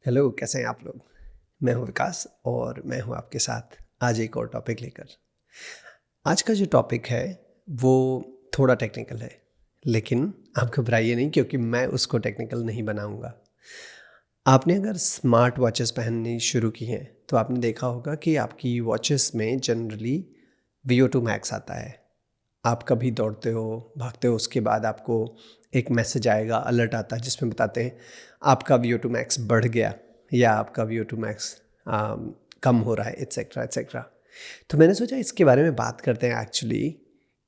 Hello, कैसे हैं आप लोग। मैं हूं विकास और मैं हूं आपके साथ आज एक और टॉपिक लेकर। आज का जो टॉपिक है वो थोड़ा टेक्निकल है, लेकिन आप घबराइए नहीं क्योंकि मैं उसको टेक्निकल नहीं बनाऊंगा। आपने अगर स्मार्ट वॉचेस पहननी शुरू की हैं तो आपने देखा होगा कि आपकी वॉचेस में जनरली VO2 मैक्स आता है। आप कभी दौड़ते हो, भागते हो, उसके बाद आपको एक मैसेज आएगा, अलर्ट आता है जिसमें बताते हैं आपका VO2 मैक्स बढ़ गया या आपका VO2 मैक्स कम हो रहा है, एट्सेट्रा एट्सेट्रा। तो मैंने सोचा इसके बारे में बात करते हैं एक्चुअली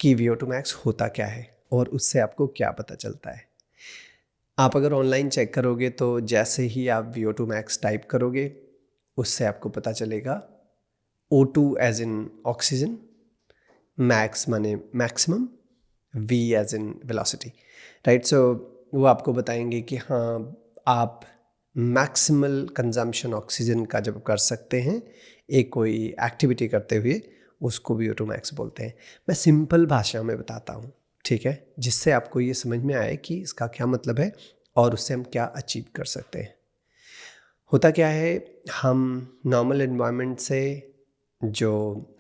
कि VO2 मैक्स होता क्या है और उससे आपको क्या पता चलता है। आप अगर ऑनलाइन चेक करोगे तो जैसे ही आप VO2 मैक्स टाइप करोगे उससे आपको पता चलेगा O2 as in oxygen, max माने maximum, V as in velocity, right. So वो आपको बताएंगे कि हाँ, आप मैक्सिमल कंजम्पशन ऑक्सीजन का जब कर सकते हैं एक कोई एक्टिविटी करते हुए, उसको VO2 मैक्स बोलते हैं। मैं सिंपल भाषा में बताता हूँ, ठीक है, जिससे आपको ये समझ में आए कि इसका क्या मतलब है और उससे हम क्या अचीव कर सकते हैं। होता क्या है, हम नॉर्मल एनवायरनमेंट से जो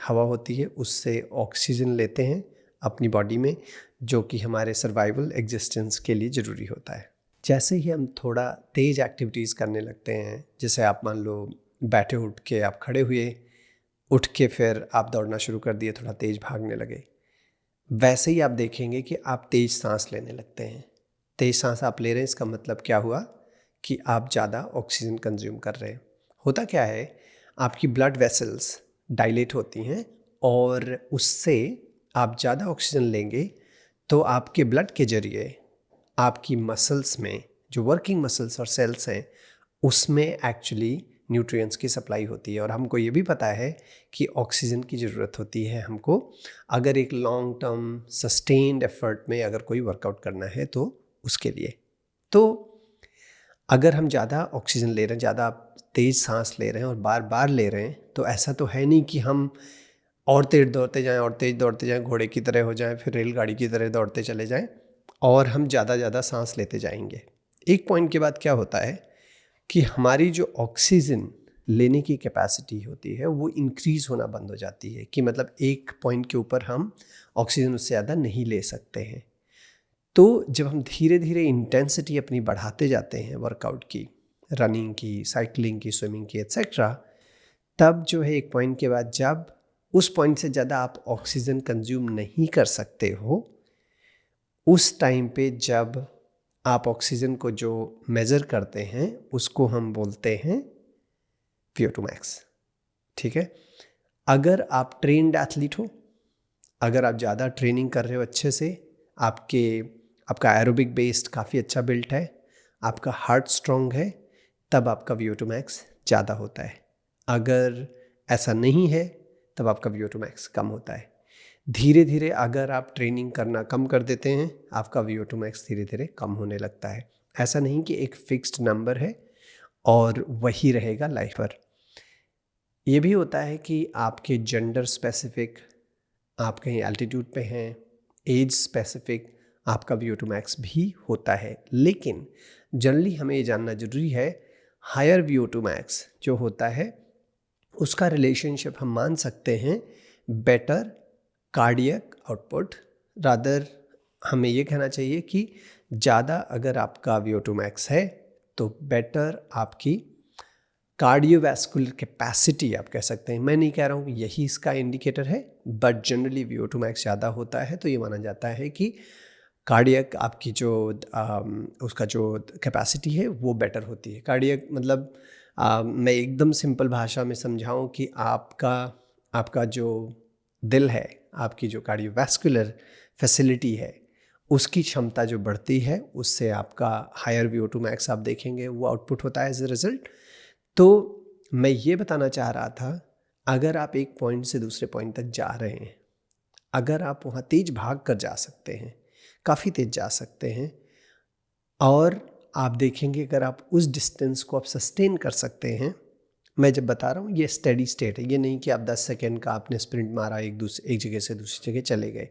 हवा होती है उससे ऑक्सीजन लेते हैं अपनी बॉडी में, जो कि हमारे सर्वाइवल एग्जिस्टेंस के लिए ज़रूरी होता है। जैसे ही हम थोड़ा तेज़ एक्टिविटीज़ करने लगते हैं, जैसे आप मान लो बैठे उठ के आप खड़े हुए, उठ के फिर आप दौड़ना शुरू कर दिए, थोड़ा तेज़ भागने लगे, वैसे ही आप देखेंगे कि आप तेज़ सांस लेने लगते हैं। तेज़ सांस आप ले रहे हैं, इसका मतलब क्या हुआ कि आप ज़्यादा ऑक्सीजन कंज्यूम कर रहे हैं। होता क्या है, आपकी ब्लड वेसल्स डायलेट होती हैं और उससे आप ज़्यादा ऑक्सीजन लेंगे तो आपके ब्लड के जरिए आपकी मसल्स में जो वर्किंग मसल्स और सेल्स हैं उसमें एक्चुअली न्यूट्रिएंट्स की सप्लाई होती है। और हमको ये भी पता है कि ऑक्सीजन की ज़रूरत होती है हमको अगर एक लॉन्ग टर्म सस्टेन्ड एफर्ट में अगर कोई वर्कआउट करना है तो उसके लिए। तो अगर हम ज़्यादा ऑक्सीजन ले रहे हैं, ज़्यादा तेज़ सांस ले रहे हैं और बार बार ले रहे हैं, तो ऐसा तो है नहीं कि हम और तेज़ दौड़ते जाएं और तेज़ दौड़ते जाएं, घोड़े की तरह हो जाएं, फिर रेलगाड़ी की तरह दौड़ते चले जाएं और हम ज़्यादा सांस लेते जाएंगे। एक पॉइंट के बाद क्या होता है कि हमारी जो ऑक्सीजन लेने की कैपेसिटी होती है वो इंक्रीज़ होना बंद हो जाती है, कि मतलब एक पॉइंट के ऊपर हम ऑक्सीजन उससे ज़्यादा नहीं ले सकते हैं। तो जब हम धीरे धीरे इंटेंसिटी अपनी बढ़ाते जाते हैं वर्कआउट की, रनिंग की, साइकिलिंग की, स्विमिंग की एट्सेट्रा, तब जो है एक पॉइंट के बाद जब उस पॉइंट से ज़्यादा आप ऑक्सीजन कंज्यूम नहीं कर सकते हो, उस टाइम पे जब आप ऑक्सीजन को जो मेज़र करते हैं उसको हम बोलते हैं VO2 मैक्स, ठीक है। अगर आप ट्रेन्ड एथलीट हो, अगर आप ज़्यादा ट्रेनिंग कर रहे हो अच्छे से, आपका एरोबिक बेस्ड काफ़ी अच्छा बिल्ट है, आपका हार्ट स्ट्रॉन्ग है, तब आपका VO2 मैक्स ज़्यादा होता है। अगर ऐसा नहीं है तब आपका VO2 मैक्स कम होता है। धीरे धीरे अगर आप ट्रेनिंग करना कम कर देते हैं, आपका VO2 मैक्स धीरे धीरे कम होने लगता है। ऐसा नहीं कि एक फिक्स्ड नंबर है और वही रहेगा लाइफ भर। ये भी होता है कि आपके जेंडर स्पेसिफिक, आप कहीं एल्टीट्यूड पे हैं, एज स्पेसिफिक आपका VO2 मैक्स भी होता है। लेकिन जनरली हमें ये जानना ज़रूरी है, हायर VO2 मैक्स जो होता है उसका रिलेशनशिप हम मान सकते हैं बेटर कार्डियक आउटपुट। रादर हमें ये कहना चाहिए कि ज़्यादा अगर आपका VO2 मैक्स है तो बेटर आपकी कार्डियोवैस्कुलर कैपेसिटी आप कह सकते हैं। मैं नहीं कह रहा हूँ यही इसका इंडिकेटर है, बट जनरली VO2 मैक्स ज़्यादा होता है तो ये माना जाता है कि कार्डियक आपकी जो उसका जो कैपेसिटी है वो बेटर होती है। कार्डियक मतलब मैं एकदम सिंपल भाषा में समझाऊं कि आपका जो दिल है, आपकी जो कार्डियोवैस्कुलर फैसिलिटी है, उसकी क्षमता जो बढ़ती है उससे आपका हायर VO2 मैक्स आप देखेंगे वो आउटपुट होता है एज ए रिजल्ट। तो मैं ये बताना चाह रहा था, अगर आप एक पॉइंट से दूसरे पॉइंट तक जा रहे हैं, अगर आप वहाँ तेज भाग कर जा सकते हैं, काफ़ी तेज जा सकते हैं, और आप देखेंगे अगर आप उस डिस्टेंस को आप सस्टेन कर सकते हैं, मैं जब बता रहा हूँ ये स्टेडी स्टेट है, ये नहीं कि आप 10 सेकेंड का आपने स्प्रिंट मारा, एक जगह से दूसरी जगह चले गए।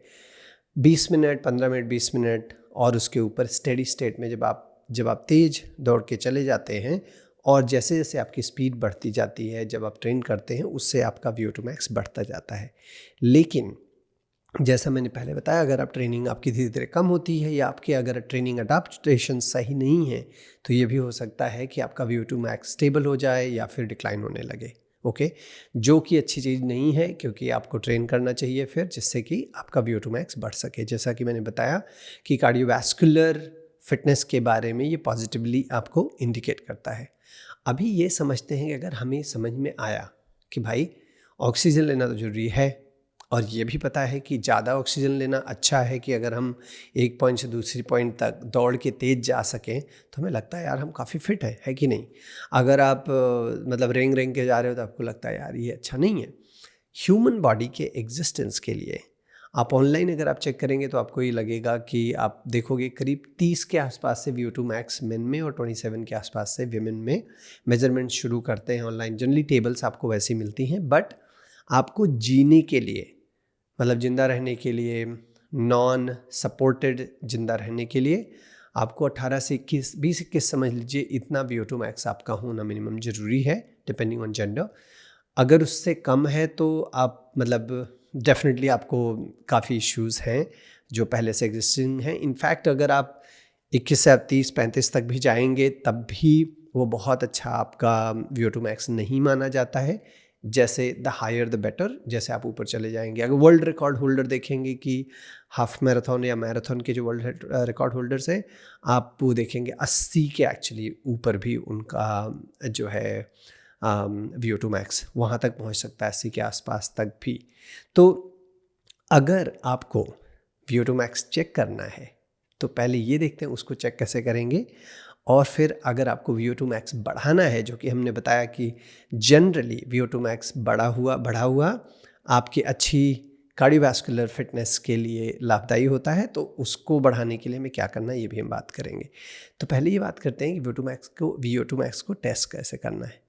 20 मिनट, 15 मिनट, 20 मिनट और उसके ऊपर स्टेडी स्टेट में जब आप तेज़ दौड़ के चले जाते हैं और जैसे जैसे आपकी स्पीड बढ़ती जाती है, जब आप ट्रेन करते हैं, उससे आपका VO2 max बढ़ता जाता है। लेकिन जैसा मैंने पहले बताया, अगर आप ट्रेनिंग आपकी धीरे धीरे कम होती है या आपके अगर ट्रेनिंग अडाप्टेशन सही नहीं है, तो ये भी हो सकता है कि आपका VO2 max स्टेबल हो जाए या फिर डिक्लाइन होने लगे। ओके, जो कि अच्छी चीज़ नहीं है, क्योंकि आपको ट्रेन करना चाहिए फिर, जिससे कि आपका VO2 max बढ़ सके। जैसा कि मैंने बताया कि कार्डियोवैस्कुलर फिटनेस के बारे में ये पॉजिटिवली आपको इंडिकेट करता है। अभी ये समझते हैं कि अगर हमें समझ में आया कि भाई ऑक्सीजन लेना तो ज़रूरी है, और ये भी पता है कि ज़्यादा ऑक्सीजन लेना अच्छा है, कि अगर हम एक पॉइंट से दूसरी पॉइंट तक दौड़ के तेज़ जा सकें तो हमें लगता है यार हम काफ़ी फिट है कि नहीं। अगर आप मतलब रेंग रेंग के जा रहे हो तो आपको लगता है यार ये अच्छा नहीं है। ह्यूमन बॉडी के एग्जिस्टेंस के लिए आप ऑनलाइन अगर आप चेक करेंगे तो आपको ये लगेगा कि आप देखोगे करीब 30 के आसपास से VO2 max मेन में और 27 के आसपास से विमेन में मेजरमेंट शुरू करते हैं ऑनलाइन। जनरली टेबल्स आपको वैसी मिलती हैं, बट आपको जीने के लिए, मतलब ज़िंदा रहने के लिए, नॉन सपोर्टेड ज़िंदा रहने के लिए आपको 18 से 21, 20-21 समझ लीजिए, इतना VO2 max आपका होना मिनिमम ज़रूरी है, डिपेंडिंग ऑन जेंडर। अगर उससे कम है तो आप मतलब डेफिनेटली आपको काफ़ी इश्यूज़ हैं जो पहले से एग्जिस्टिंग हैं। इनफैक्ट अगर आप 21 से 30-35 तक भी जाएंगे तब भी वो बहुत अच्छा आपका VO2 max नहीं माना जाता है। जैसे द हायर द बेटर, जैसे आप ऊपर चले जाएंगे। अगर वर्ल्ड रिकॉर्ड होल्डर देखेंगे कि हाफ मैराथन या मैराथन के जो वर्ल्ड रिकॉर्ड होल्डर्स हैं, आप वो देखेंगे 80 के एक्चुअली ऊपर भी उनका जो है VO2 max वहाँ तक पहुँच सकता है, 80 के आसपास तक भी। तो अगर आपको VO2 max चेक करना है तो पहले ये देखते हैं उसको चेक कैसे करेंगे, और फिर अगर आपको VO2 max बढ़ाना है, जो कि हमने बताया कि जनरली VO2 max बढ़ा हुआ आपकी अच्छी कार्डियोवैस्कुलर फिटनेस के लिए लाभदायी होता है, तो उसको बढ़ाने के लिए हमें क्या करना है ये भी हम बात करेंगे। तो पहले ये बात करते हैं कि VO2 max को टेस्ट कैसे करना है।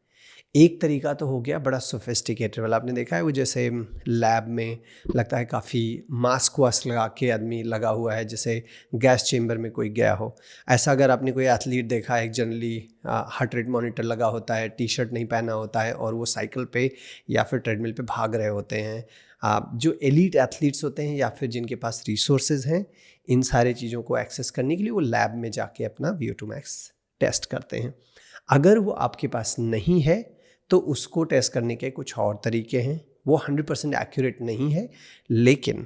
एक तरीका तो हो गया बड़ा सोफिस्टिकेटेड वाला, आपने देखा है वो जैसे लैब में लगता है काफ़ी मास्क वास्क लगा के आदमी लगा हुआ है, जैसे गैस चेम्बर में कोई गया हो। ऐसा अगर आपने कोई एथलीट देखा है, जनरली हार्ट रेट मॉनिटर लगा होता है, टी शर्ट नहीं पहना होता है, और वो साइकिल पे या फिर ट्रेडमिल पे भाग रहे होते हैं। जो एलीट एथलीट्स होते हैं या फिर जिनके पास रिसोर्सेज हैं इन सारे चीज़ों को एक्सेस करने के लिए, वो लैब में जाके अपना VO2 max टेस्ट करते हैं। अगर वो आपके पास नहीं है तो उसको टेस्ट करने के कुछ और तरीके हैं। वो 100% एक्यूरेट नहीं है, लेकिन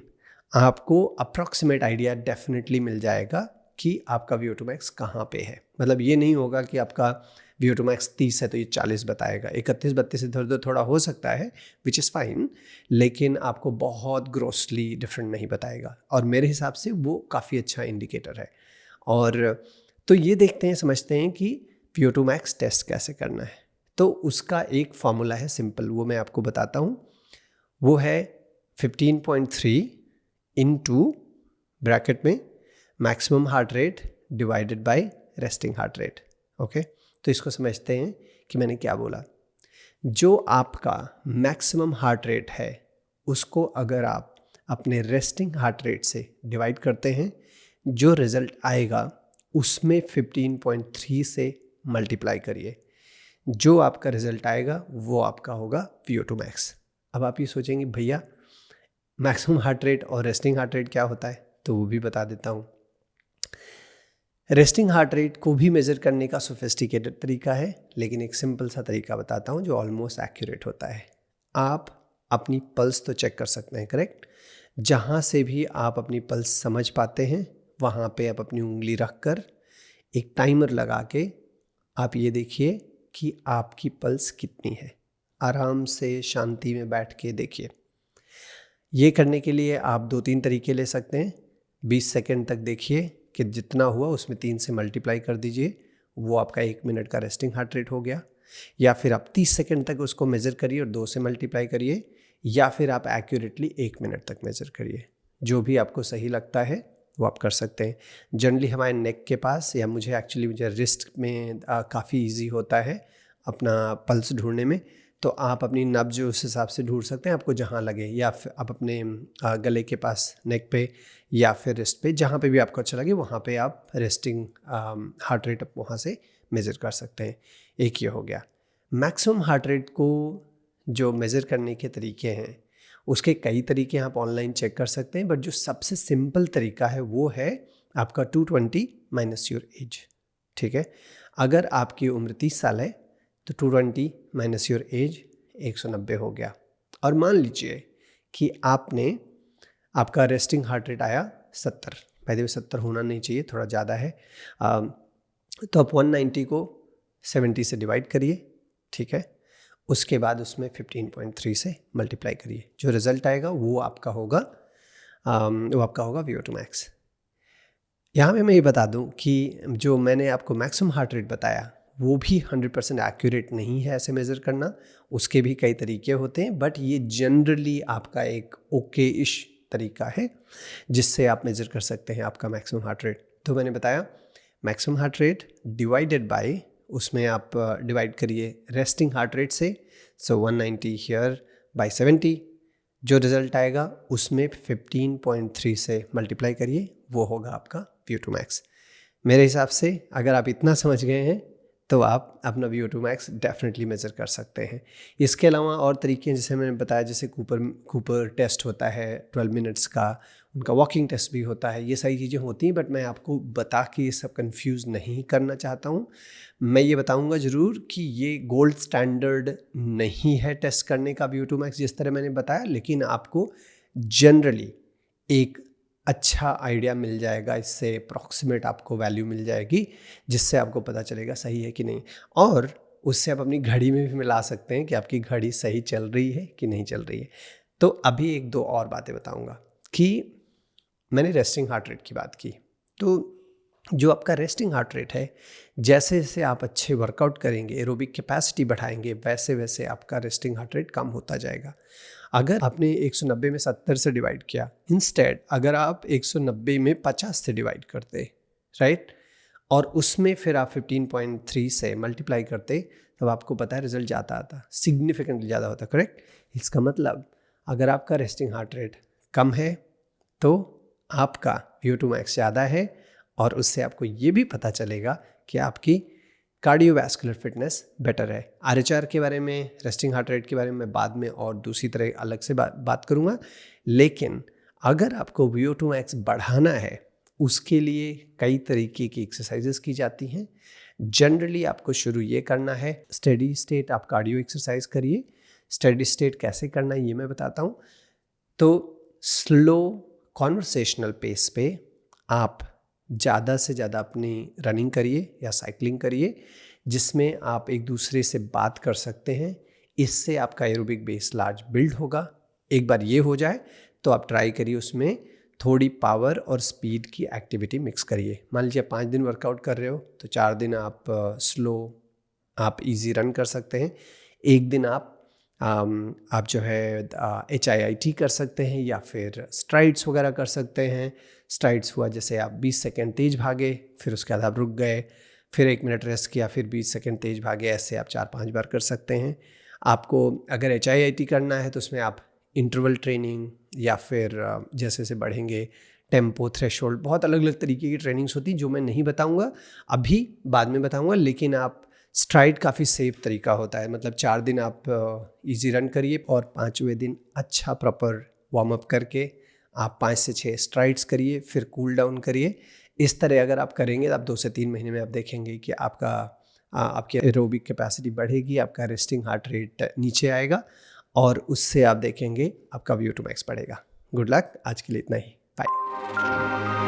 आपको अप्रॉक्सीमेट आइडिया डेफिनेटली मिल जाएगा कि आपका VO2 max कहाँ पे है। मतलब ये नहीं होगा कि आपका VO2 max 30 है तो ये 40 बताएगा, 31-32 इधर उधर थोड़ा हो सकता है, विच इज़ फाइन, लेकिन आपको बहुत ग्रोसली डिफरेंट नहीं बताएगा, और मेरे हिसाब से वो काफ़ी अच्छा इंडिकेटर है। और तो ये देखते हैं, समझते हैं कि VO2 max टेस्ट कैसे करना है। तो उसका एक फॉर्मूला है सिंपल, वो मैं आपको बताता हूँ। वो है 15.3 इंटू ब्रैकेट में maximum heart rate divided by resting heart rate. Okay, तो इसको समझते हैं कि मैंने क्या बोला। जो आपका मैक्सिमम हार्ट रेट है उसको अगर आप अपने रेस्टिंग हार्ट रेट से डिवाइड करते हैं, जो रिज़ल्ट आएगा उसमें 15.3 से मल्टीप्लाई करिए, जो आपका रिजल्ट आएगा वो आपका होगा VO2 max। अब आप ये सोचेंगे भैया मैक्सिमम हार्ट रेट और रेस्टिंग हार्ट रेट क्या होता है, तो वो भी बता देता हूँ। रेस्टिंग हार्ट रेट को भी मेज़र करने का सोफिस्टिकेटेड तरीका है, लेकिन एक सिंपल सा तरीका बताता हूँ जो ऑलमोस्ट एक्यूरेट होता है। आप अपनी पल्स तो चेक कर सकते हैं, करेक्ट। जहाँ से भी आप अपनी पल्स समझ पाते हैं वहाँ पे आप अपनी उंगली रख कर एक टाइमर लगा के आप ये देखिए कि आपकी पल्स कितनी है। आराम से शांति में बैठ के देखिए। ये करने के लिए आप 2-3 तरीके ले सकते हैं। 20 सेकंड तक देखिए कि जितना हुआ उसमें 3 से मल्टीप्लाई कर दीजिए, वो आपका 1 मिनट का रेस्टिंग हार्ट रेट हो गया। या फिर आप 30 सेकंड तक उसको मेज़र करिए और 2 से मल्टीप्लाई करिए, या फिर आप एक्यूरेटली 1 मिनट तक मेज़र करिए। जो भी आपको सही लगता है वो आप कर सकते हैं। जनरली हमारे नेक के पास, या मुझे रिस्ट में काफ़ी इजी होता है अपना पल्स ढूंढने में, तो आप अपनी नब्ज उस हिसाब से ढूंढ सकते हैं आपको जहाँ लगे, या फिर आप अपने गले के पास नेक पे या फिर रिस्ट पे, जहाँ पे भी आपको अच्छा लगे वहाँ पे आप रेस्टिंग हार्ट रेट वहाँ से मेज़र कर सकते हैं। एक ये हो गया। मैक्सिमम हार्ट रेट को जो मेज़र करने के तरीके हैं उसके कई तरीके आप ऑनलाइन चेक कर सकते हैं, बट जो सबसे सिंपल तरीका है वो है आपका 220 माइनस योर एज। ठीक है, अगर आपकी उम्र 30 साल है तो 220 माइनस योर एज 190 हो गया। और मान लीजिए कि आपका रेस्टिंग हार्ट रेट आया 70, पहले 70 होना नहीं चाहिए, थोड़ा ज़्यादा है, तो आप 190 को 70 से डिवाइड करिए। ठीक है, उसके बाद उसमें 15.3 से मल्टीप्लाई करिए, जो रिज़ल्ट आएगा वो आपका होगा VO2 max। यहाँ पे मैं ये बता दूँ कि जो मैंने आपको मैक्सिमम हार्ट रेट बताया वो भी 100% एक्यूरेट नहीं है ऐसे मेज़र करना, उसके भी कई तरीके होते हैं, बट ये जनरली आपका एक ओके इश तरीका है जिससे आप मेज़र कर सकते हैं आपका मैक्सिमम हार्ट रेट। तो मैंने बताया maximum heart rate divided by, उसमें आप डिवाइड करिए रेस्टिंग हार्ट रेट से, सो 190 हियर बाय 70, जो रिज़ल्ट आएगा उसमें 15.3 से मल्टीप्लाई करिए, वो होगा आपका VO2 max। मेरे हिसाब से अगर आप इतना समझ गए हैं तो आप अपना VO2 max डेफिनेटली मेज़र कर सकते हैं। इसके अलावा और तरीके जैसे मैंने बताया, जैसे कूपर टेस्ट होता है 12 मिनट्स का, उनका वॉकिंग टेस्ट भी होता है, ये सारी चीज़ें होती हैं, बट मैं आपको बता के ये सब कंफ्यूज नहीं करना चाहता हूँ। मैं ये बताऊँगा ज़रूर कि ये गोल्ड स्टैंडर्ड नहीं है टेस्ट करने का VO2 max जिस तरह मैंने बताया, लेकिन आपको जनरली एक अच्छा आइडिया मिल जाएगा, इससे अप्रॉक्सीमेट आपको वैल्यू मिल जाएगी जिससे आपको पता चलेगा सही है कि नहीं, और उससे आप अपनी घड़ी में भी मिला सकते हैं कि आपकी घड़ी सही चल रही है कि नहीं चल रही है। तो अभी एक दो और बातें बताऊंगा कि मैंने रेस्टिंग हार्ट रेट की बात की, तो जो आपका रेस्टिंग हार्ट रेट है, जैसे जैसे आप अच्छे वर्कआउट करेंगे, एरोबिक कैपेसिटी बढ़ाएंगे, वैसे वैसे आपका रेस्टिंग हार्ट रेट कम होता जाएगा। अगर आपने 190 में 70 से डिवाइड किया, इंस्टेड अगर आप 190 में 50 से डिवाइड करते, राइट, और उसमें फिर आप 15.3 से मल्टीप्लाई करते, तब आपको पता है रिजल्ट ज़्यादा आता, सिग्निफिकेंटली ज़्यादा होता, करेक्ट। इसका मतलब अगर आपका रेस्टिंग हार्ट रेट कम है तो आपका VO2 max ज़्यादा है, और उससे आपको ये भी पता चलेगा कि आपकी कार्डियोवैस्कुलर फिटनेस बेटर है। RHR के बारे में, रेस्टिंग हार्ट रेट के बारे में मैं बाद में और दूसरी तरह अलग से बात करूँगा, लेकिन अगर आपको VO2 max बढ़ाना है उसके लिए कई तरीके की एक्सरसाइजेस की जाती हैं। जनरली आपको शुरू ये करना है, स्टेडी स्टेट आप कार्डियो एक्सरसाइज करिए। स्टेडी स्टेट कैसे करना है ये मैं बताता हूँ। तो स्लो कॉन्वर्सेशनल पेस पे आप ज़्यादा से ज़्यादा अपनी रनिंग करिए या साइकिलिंग करिए, जिसमें आप एक दूसरे से बात कर सकते हैं। इससे आपका एरोबिक बेस लार्ज बिल्ड होगा। एक बार ये हो जाए तो आप ट्राई करिए उसमें थोड़ी पावर और स्पीड की एक्टिविटी मिक्स करिए। मान लीजिए 5 दिन वर्कआउट कर रहे हो तो 4 दिन आप स्लो आप इजी रन कर सकते हैं, एक दिन आप जो है HIIT कर सकते हैं या फिर स्ट्राइड्स वगैरह कर सकते हैं। स्ट्राइड्स हुआ जैसे आप 20 सेकेंड तेज भागे, फिर उसके बाद आप रुक गए, फिर 1 मिनट रेस्ट किया, फिर 20 सेकेंड तेज भागे, ऐसे आप 4-5 बार कर सकते हैं। आपको अगर HIIT करना है तो उसमें आप इंटरवल ट्रेनिंग या फिर जैसे जैसे बढ़ेंगे टेम्पो, थ्रेशोल्ड, बहुत अलग अलग तरीके की ट्रेनिंग्स होती हैं जो मैं नहीं बताऊंगा अभी, बाद में बताऊंगा। लेकिन आप स्ट्राइड काफ़ी सेफ तरीका होता है, मतलब 4 दिन आप इजी रन करिए और 5वें दिन अच्छा प्रॉपर वार्म अप करके आप 5 से 6 स्ट्राइड्स करिए, फिर कूल डाउन करिए। इस तरह अगर आप करेंगे तो आप 2 से 3 महीने में आप देखेंगे कि आपकी एरोबिक कैपेसिटी बढ़ेगी, आपका रेस्टिंग हार्ट रेट नीचे आएगा और उससे आप देखेंगे आपका VO2 max बढ़ेगा। गुड लक, आज के लिए इतना ही, बाय।